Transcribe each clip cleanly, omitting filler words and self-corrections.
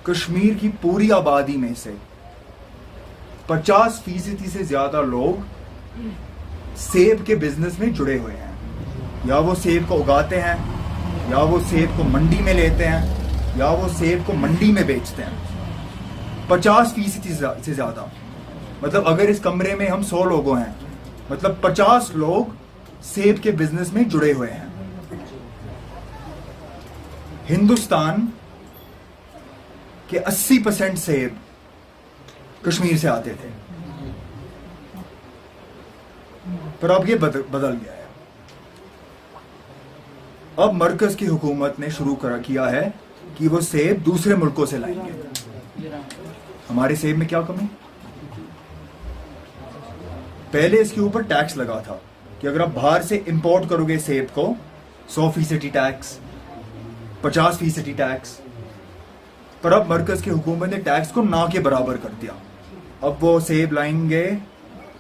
कश्मीर की पूरी आबादी में से 50% से ज्यादा लोग सेब के बिजनेस में जुड़े हुए हैं। या वो सेब को उगाते हैं, या वो सेब को मंडी में लेते हैं, या वो सेब को मंडी में बेचते हैं। 50% से ज्यादा, मतलब अगर इस कमरे में हम 100 लोगों हैं, मतलब 50 लोग सेब के बिजनेस में जुड़े हुए हैं। हिंदुस्तान के 80% सेब कश्मीर से आते थे, पर अब ये बदल गया है। अब मरकज की हुकूमत ने शुरू किया है कि वो सेब दूसरे मुल्कों से लाएंगे। हमारे सेब में क्या कमी? पहले इसके ऊपर टैक्स लगा था कि अगर आप बाहर से इंपोर्ट करोगे सेब को 100% टैक्स, 50% टैक्स, पर अब मरकज की हुकूमत ने टैक्स को ना के बराबर कर दिया। अब वो सेब लाएंगे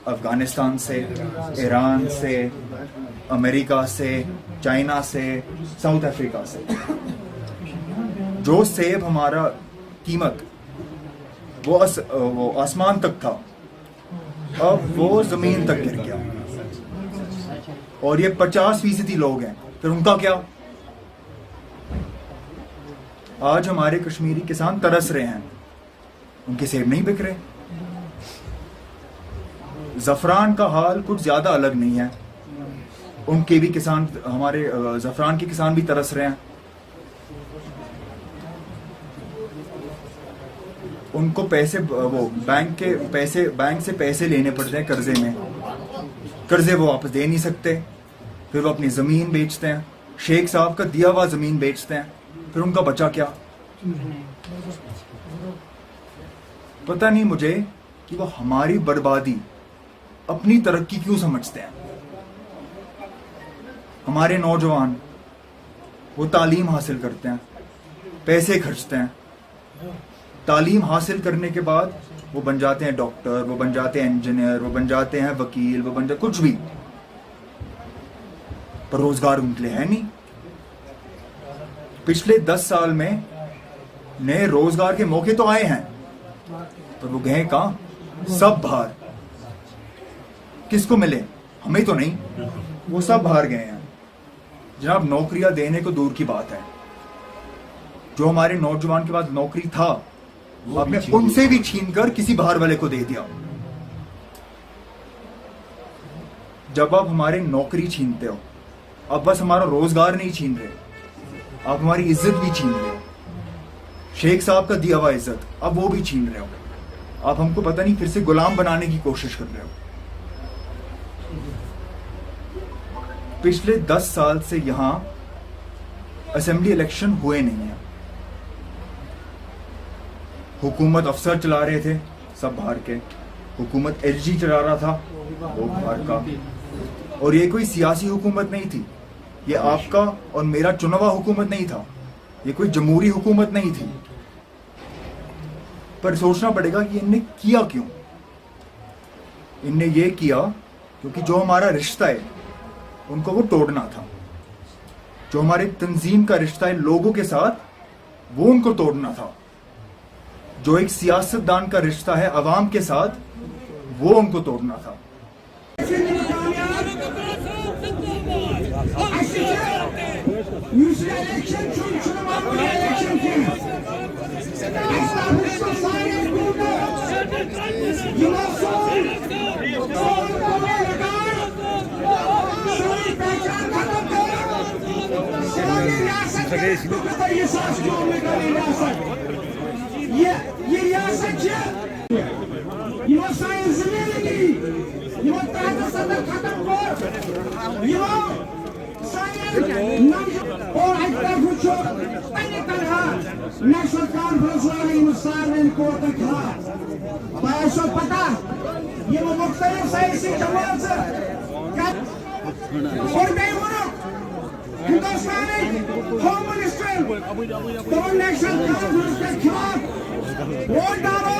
अफगानिस्तान से, ईरान से, अमेरिका से, चाइना से, साउथ अफ्रीका से। जो सेब हमारा कीमत वो आसमान तक था, अब वो जमीन तक गिर गया। और ये 50% लोग हैं, फिर उनका क्या? आज हमारे कश्मीरी किसान तरस रहे हैं, उनके सेब नहीं बिक रहे। जफरान का हाल कुछ ज्यादा अलग नहीं है, उनके भी किसान, हमारे जफरान के किसान भी तरस रहे हैं। उनको पैसे, वो बैंक से पैसे लेने पड़ते हैं कर्जे में, कर्जे वो वापस दे नहीं सकते, फिर वो अपनी जमीन बेचते हैं, शेख साहब का दिया हुआ जमीन बेचते हैं, फिर उनका बचा क्या? पता नहीं मुझे कि वो हमारी बर्बादी अपनी तरक्की क्यों समझते हैं। हमारे नौजवान वो तालीम हासिल करते हैं, पैसे खर्चते हैं, तालीम हासिल करने के बाद वो बन जाते हैं डॉक्टर, वो बन जाते हैं इंजीनियर, वो बन जाते हैं वकील, वो बन जाते कुछ भी, पर रोजगार उनके लिए है नहीं। पिछले 10 साल में नए रोजगार के मौके तो आए हैं, पर वो गए कहां? सब बाहर। किसको मिले? हमें तो नहीं, वो सब बाहर गए हैं। जनाब, नौकरियां देने को दूर की बात है, जो हमारे नौजवान के पास नौकरी था आपने उनसे भी छीनकर किसी बाहर वाले को दे दिया। जब आप हमारी नौकरी छीनते हो, अब बस हमारा रोजगार नहीं छीन रहे, आप हमारी इज्जत भी छीन रहे हो। शेख साहब का दिया हुआ इज्जत अब वो भी छीन रहे हो। आप हमको पता नहीं फिर से गुलाम बनाने की कोशिश कर रहे हो। पिछले 10 साल से यहां असेंबली इलेक्शन हुए नहीं है। हुकूमत अफसर चला रहे थे, सब बाहर के। हुकूमत एलजी चला रहा था, वो बाहर का। और ये कोई सियासी हुकूमत नहीं थी, ये आपका और मेरा चुना हुआ हुकूमत नहीं था, ये कोई जमहूरी हुकूमत नहीं थी। पर सोचना पड़ेगा कि इनने किया क्यों? इनने ये किया क्योंकि जो हमारा रिश्ता है उनको वो तोड़ना था। जो हमारे तंजीम का रिश्ता है लोगों के साथ, वो उनको तोड़ना था। जो एक सियासतदान का रिश्ता है अवाम के साथ, वो उनको तोड़ना था। ये रियासत यमो साइन जिंदगी यमो तहत सदर खत्म कर यमो साइन और अगर वुचो पन्ने तनहा नेशनल कॉन्फ्रेंस वाले मुसारन को तखा अब ऐसा पता यमो मुख्तलिफ सियासी जमात और मैं हिंदुस्तानी होम मिनिस्टर तो नेशनल कॉन्फ्रेंस के खिलाफ वोट डालो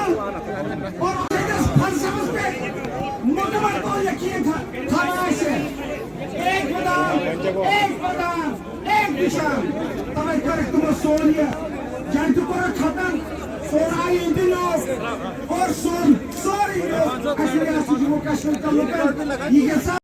और इस फलसफे पे मुकम्मल को यकीन था से एक बदाम एक दिशा तब कर तुम सोनिया जंतु को खत्म सोराई इंडिया और सोरी कश्मीर का लुक